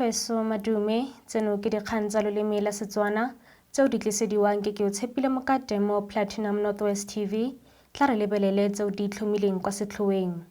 Bathweso madume tseno ke dikgang tsa loleme la Setswana tseo di tlisediwang ke o Tshepile Mokate mo Platinum Northwest TV tla re lebelele tseo di itlhomileng kwa setlhoeng.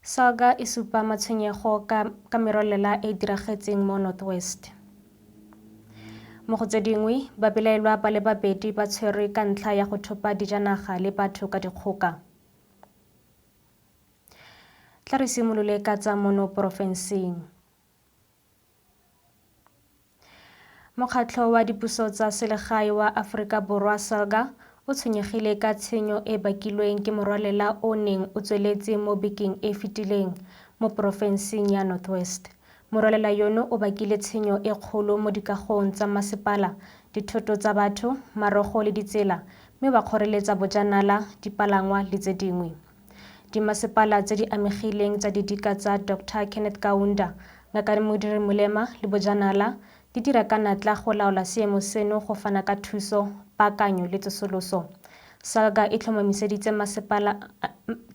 Saga e supa matshwenyego ka merwalela e diragetseng mo Northwest. Mo go tse dingwe babelaelwa ba le babedi ba tshwerwe ka ntlha ya go thopa dijanaga le batho ka dikgoka. Tla re simolole ka tsa mono porofenseng. Mokgatlho wa dipuso tsa selegae wa Aforika Borwa Saga o tshwenyegile ka tshenyo e bakilweng ke morwalela o neng o tsweletse mo bekeng e fetileng mo porofenseng ya Northwest. Morwalela yono o bakile tshenyo e kgolo mo dikagong tsa masepala, dithoto tsa batho, marogo le ditsela, mme ba kgoreletsa bojanala, dipalangwa le tse dingwe. Dimasepala tse di amegileng tsa didika tsa Dr. Kenneth Kaunda, Ngaka Modiri Molema le bojanala di dira ka natla go laola seemo seno go fana ka thuso, paakanyo le tsosoloso. Saga e tlhomamiseditse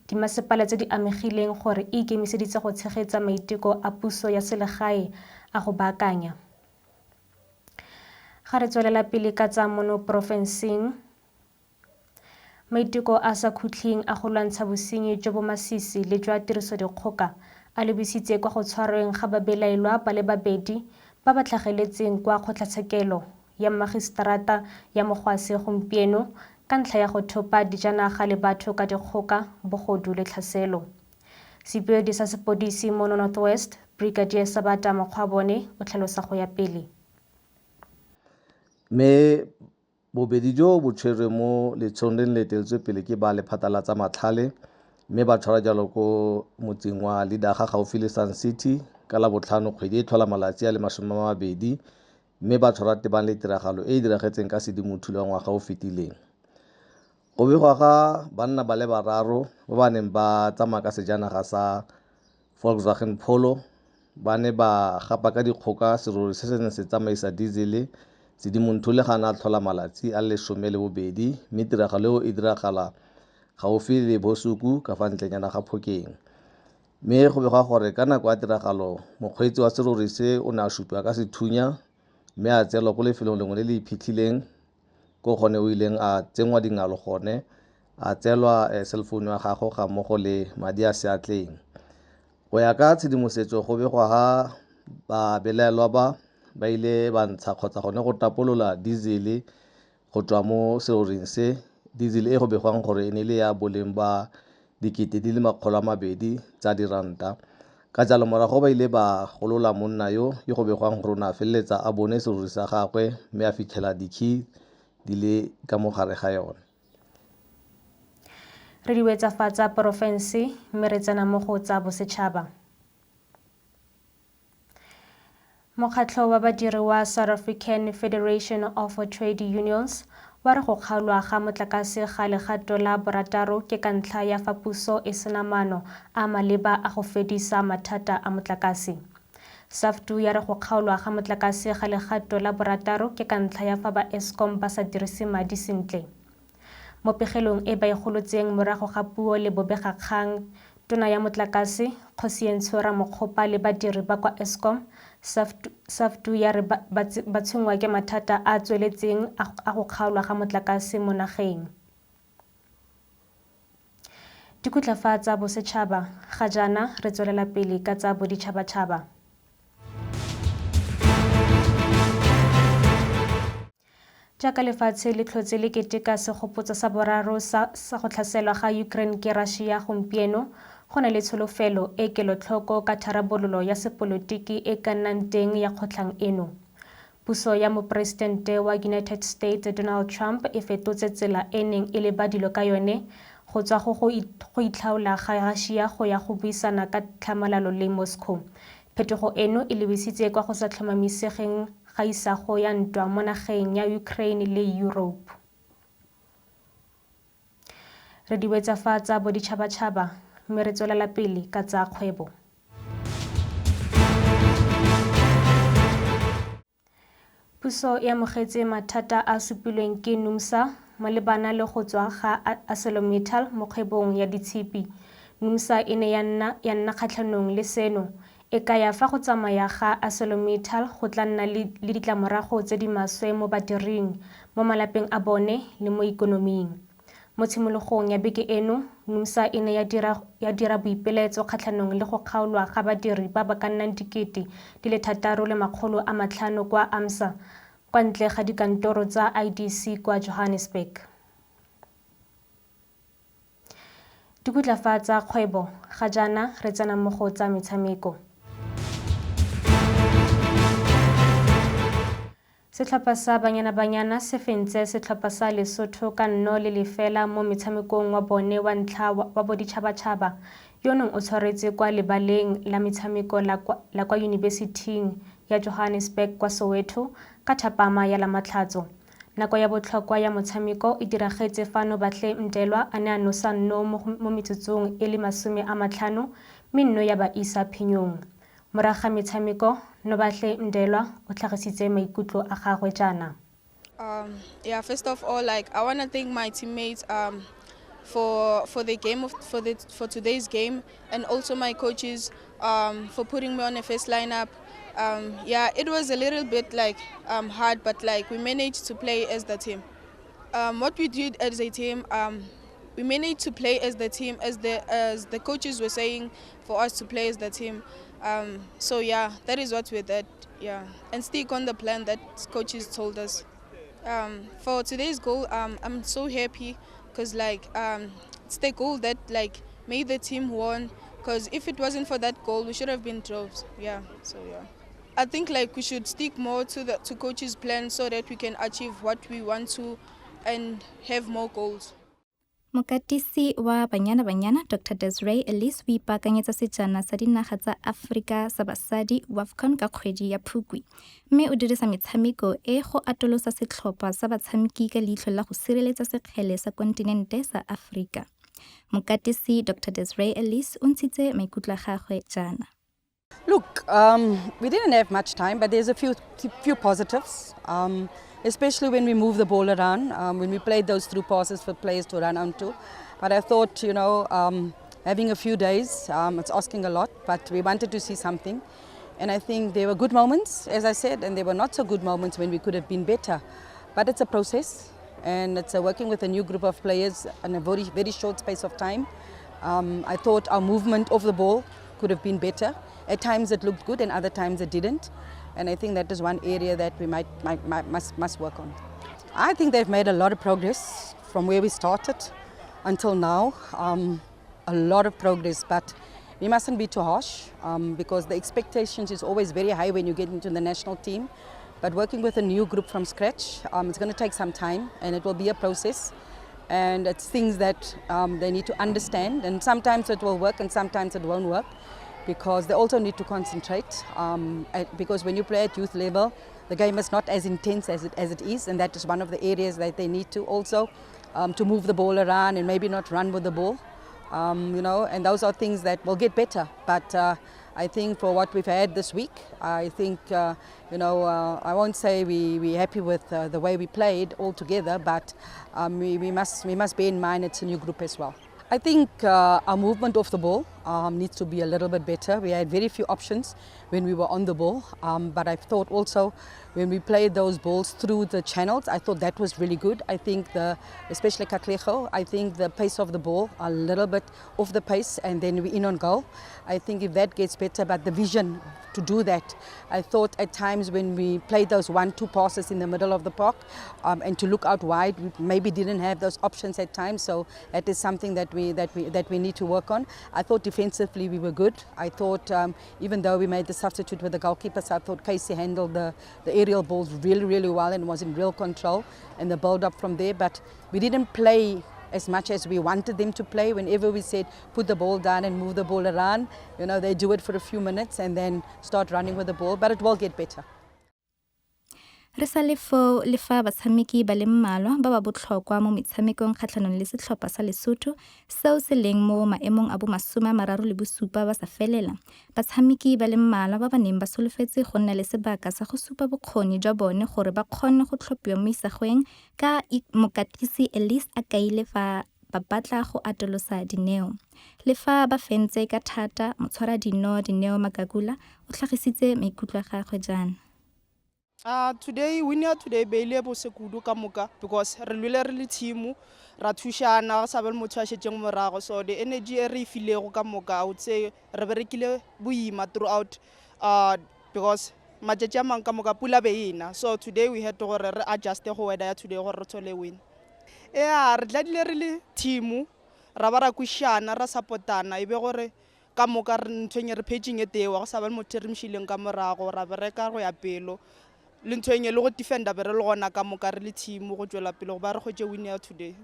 dimasepala tse di amegileng gore e ikemiseditse go tshegetsa maiteko a puso ya selegae a go baakanya. Ga re tswelela pele ka tsa mono porofenseng, maiteko a sa khutleng a go lwantsha bosenyi jo bo masisi le jwa tirisodikgoka a lebisitse kwa go tshwarweng ga babelaelwa ba le babedi ba ba tlhageletseng kwa kgotlatshekelo ya Magiseterata ya Mogwase gompieno ka ntlha ya go thopa dijanaga le batho ka dikgoka, bogodu le tlhaselo. Sebueledi sa sepodisi mo Northwest, Brigadier Sabata Mokgwabone o tlhalosa go ya pele. Mme bobedi jo bo tshwerwe mo letshong le le leteletswe pele ke ba lephata la tsa matlhale, mme ba tshwara jalo ko motseng wa Lidaga gaufi le Sun City ka la botlhano kgwedi e tlhola malatsi a le 20, mme ba tshwara tebang le tiragalo e e diragetseng ka Sedimonthole wa ngwaga o fetileng. Go begwa ga banna ba le bararo ba ba neng ba tsamaya ka sejanaga sa Volkswagen Polo ba ne ba gapa ka dikgoka serori se se neng se tsamaisa diesel Sedimonthole ga na tlhola malatsi a 12, mme tiragalo eo e diragala gaufi le Bosuku ka fa ntlenyana ga Phokeng. Mme go begwa gore ka nako ya tiragalo mokgweetsi wa serori se o ne a supiwa ka sethunya, mme a tseelwa ko lefelong lengwe le le iphitlhileng ko gone o ileng a tsenngwa dingalo gone, a tseelwa cellphone ya gago ga mmogo le madi a seatleng. Go ya ka tshedimosetso go begwa ga babelaelwa ba ile ba ntsha kgotsa gone go tapolola diesel go tswa mo seroring se, diesel e go begwang gore e ne le ya boleng ba R200,000 tsa diranta. Ka jalo morago ba ile ba golola monna yo go begwang gore o ne a feleletsa a bone serori sa gagwe, mme a fitlhela di-key di le ka mo gare ga yone. Re di wetsafatsa porofense mme re tsena mo go tsa bosetšhaba. Mokgatlho wa badiri wa South African Federation of Trade Unions wa re go kgaolwa ga motlakase ga legato la borataro ke ka ntlha ya fa puso e sena maano a maleba a go fedisa mathata a motlakase. SAFTU ya re go kgaolwa ga motlakase ga legato la borataro ke ka ntlha ya fa ba Eskom ba sa dirise madi sentle. Mo pegelong e ba e golotseng morago ga puo le bobegakgang, tona ya motlakase Kgosientsho Mokgopa le badiri ba kwa Eskom, SAFTU ya re ba tshwenngwa ke mathata a tsweletseng a go kgaolwa ga motlakase mo nageng. Dikutlafa tsa bosetšhaba ga jaana re tswelela pele ka tsa boditšhabatšhaba. Jaaka lefatshe le tlhotse le keteka segopotso sa boraro sa go tlhaselwa ga Ukraine ke Russia gompieno, go na le tsholofelo e kelotlhoko ka tharabololo ya sepolotiki e ka nnang teng ya kgotlang eno. Puso ya Moporesidente wa United States Donald Trump e fetotse tsela e neng e leba dilo ka yone go tswa go itlhaola ga Russia go ya go buisana ka tlhamalalo le Moscow. Phetogo eno e lebisitse kwa go sa tlhomamisegeng ga isago ya ntwa mo nageng ya Ukraine le Europe. Re di wetsafatsa boditšhabatšhaba mme re tswelela pele ka tsa kgwebo. Puso e amogetse mathata a supilweng ke NUMSA malebana le go tswa ga ArcelorMittal mo kgwebong ya ditshipi, NUMSA e ne ya nna kgatlhanong le seno, e kaya fa go tsamaya ga ArcelorMittal go tla nna le ditlamorago tse di maswe mo badiring, mo malapeng a bone le mo ikonoming. Mo tshimologong ya beke eno, NUMSA e ne ya dira boipiletso kgatlhanong le go kgaolwa ga badiri ba ba ka nnang 6,500 kwa AMSA kwa ntle ga dikantoro tsa IDC kwa Johannesburg. Dikutlafatsa kgwebo, ga jaana re tsena mo go tsa metshameko. Setlhopha sa Banyana se fentse setlhopha sa Lesotho ka 0-0 mo metshamekong wa bone wa ntlha wa boditšhabatšhaba yono o tshwaretse kwa lebaleng la metshameko la kwa Yunibesiting ya Johannesburg kwa Soweto ka thapama ya Lamatlhatso. Nako ya botlhokwa ya motshameko e diragetse fano Bahle Mdelwa a ne a nosa nno mo metsotsong e le 50 mme nno ya ba isa phenyong. Morago ga metshameko, Nobahle Mdelwa o tlhagisitse maikutlo a gagwe jaana. Yeah, first of all, I want to thank my teammates for the game for today's game, and also my coaches for putting me on the first lineup. Yeah, it was a little bit hard, but we managed to play as the team. What we did as a team, we managed to play as the team, as the coaches were saying for us to play as the team. So yeah, that is what we did. Yeah, and stick on the plan that coaches told us. For today's goal, I'm so happy because it's the goal that made the team won. Because if it wasn't for that goal, we should have been draws. Yeah, so yeah. I think we should stick more to coach's plan so that we can achieve what we want to and have more goals. Mokatisi wa Banyana Dr. Desiree Ellis o ipaakanyetsa sejana sa dinaga tsa Afrika sa basadi WAFCON ka kgwedi ya Phukwi, mme o dirisa metshameko e go atolosa setlhopha sa batshameki ka leitlho la go sireletsa sekgele sa kontinente sa Afrika. Mokatisi Dr. Desiree Ellis o ntshitse maikutlo a gagwe jaana. Look, we didn't have much time, but there's a few positives. Especially when we move the ball around, when we played those through passes for players to run onto. But I thought, having a few days, it's asking a lot, but we wanted to see something. And I think there were good moments, as I said, and there were not so good moments when we could have been better. But it's a process, and it's working with a new group of players in a very, very short space of time. I thought our movement of the ball could have been better. At times it looked good, and other times it didn't. And I think that is one area that we must work on. I think they've made a lot of progress from where we started until now. A lot of progress, but we mustn't be too harsh because the expectations is always very high when you get into the national team. But working with a new group from scratch, it's going to take some time, and it will be a process. And it's things that they need to understand, and sometimes it will work and sometimes it won't work, because they also need to concentrate, because when you play at youth level, the game is not as intense as it is, and that is one of the areas that they need to also to move the ball around and maybe not run with the ball, and those are things that will get better. But I think for what we've had this week, I think, I won't say we're happy with the way we played altogether, but we must bear in mind it's a new group as well. I think our movement off the ball needs to be a little bit better. We had very few options when we were on the ball, but I thought also when we played those balls through the channels, I thought that was really good. I think especially Katlego, I think the pace of the ball a little bit off the pace, and then we in on goal. I think if that gets better, but the vision to do that, I thought at times when we played those 1-2 passes in the middle of the park and to look out wide, we maybe didn't have those options at times. So that is something that we need to work on. I thought defensively we were good. I thought even though we made the substitute with the goalkeepers, I thought Casey handled the aerial balls really, really well and was in real control and the build up from there. But we didn't play as much as we wanted them to play. Whenever we said put the ball down and move the ball around, they do it for a few minutes and then start running with the ball, but it will get better. Re sa le fa batshameki ba le mmalwa ba ba botlhokwa mo metshamekong kgatlhanong le setlhopha sa Lesotho seo se leng mo maemong a bo 37 ba sa felela. Batshameki ba le mmalwa ba ba neng ba solofetse go nna le sebaka sa go supa bokgoni jwa bone gore ba kgone go tlhophiwa mo isagweng ka Mokatisi Ellis a kaile fa ba batla go atolosa Dineo. Le fa ba fentse ka thata, motshwara dino Dineo Magagula o tlhagisitse maikutlo a gagwe jaana. Today winner today beile bo se kudu ka moka because re lwile re le team ra thushana ga sa be le motho a shetseng morago, so the energy e re filego ka moka I would say re berekile boima throughout because matšatši a mang ka moka pula be ena, so today we had to gore re adjust go weather ya today gore re thole win. Yeah, re tladile re le team ra ba ra kwišana ra supportana e be gore ka moka nthweng re paging e tewa go sa ba le motho re mšhileng ka morago ra bereka go ya pelo le nthweng le go defenda be re le gona ka moka re le team go tšwela pele go ba re kgwetše win ya today.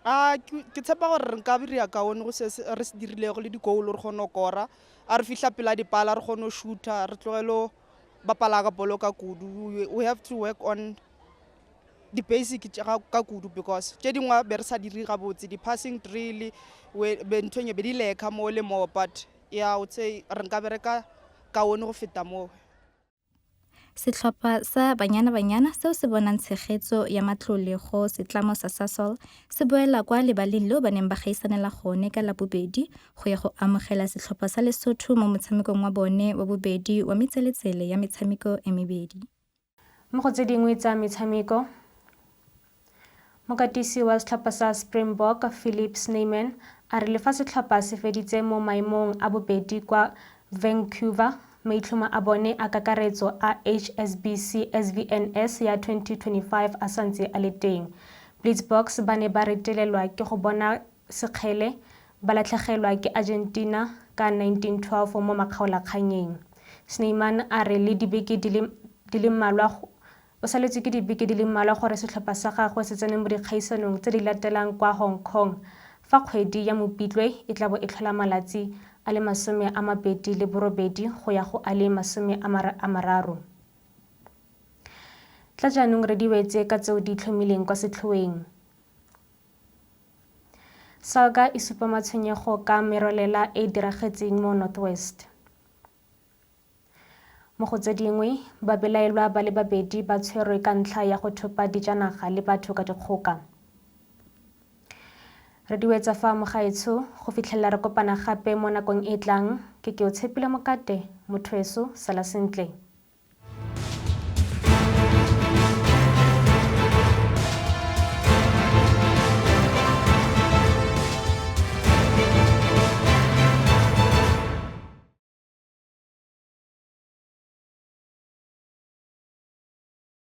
Ke tshepa gore re nka re ya kaone go se re se dirilego le di-goal re kgone go kora a re fihla pela dipala re kgone go shoota re tlogelo bapala ka bolo ka kudu. We have to work on the basic ka kudu because tše dingwe be re sa dire gabotse di-passing drill nthweng e be di leka mo le mo, but yeah I would say re nka bereka kaone go feta moo. Setlhopha sa Banyana seo se bonang tshegetso ya matlole go setlamo sa Sasol se boela kwa lebaleng leo ba neng ba gaisanela gone ka Labobedi go ya go amogela setlhopha sa Lesotho mo motshamekong wa bone wa bobedi wa metseletsele ya metshameko e mebedi. Mo go tse dingwe tsa metshameko, mokatisi wa setlhopha sa Springbok Philip Snyman a re le fa setlhopha se feditse mo maemong a bobedi kwa Vancouver, maitlhomo a bone a kakaretso a HSBC SVNS ya 2025 a santse a le teng. Blitzboks ba ne ba retelelwa ke go bona sekgele ba latlhegelwa ke Argentina ka 1912 mo makgaolakganyeng. Snyman a re le dibeke di le mmalwa o saletswe ke dibeke di le mmalwa gore setlhopha sa gagwe se tsene mo dikgaisanong tse di latelang kwa Hong Kong fa kgwedi ya Mopitlwe e tla bo e tlhola malatsi a le 28 go ya go a le 30. Tla jaanong re di wetse ka tseo di tlhomileng kwa setlhoeng. SALGA e supa matshwenyego ka merolela e diragetseng mo Northwest. Mo go tse dingwe, babelaelwa ba le babedi ba tshwerwe ka ntlha ya go thopa dijanaga le batho ka dikgoka. Re di wetsa fa mogaetsho go fitlhelela re kopana gape mo nakong e tlang ke o tshepile Mokate, Mothweso, sala sentle.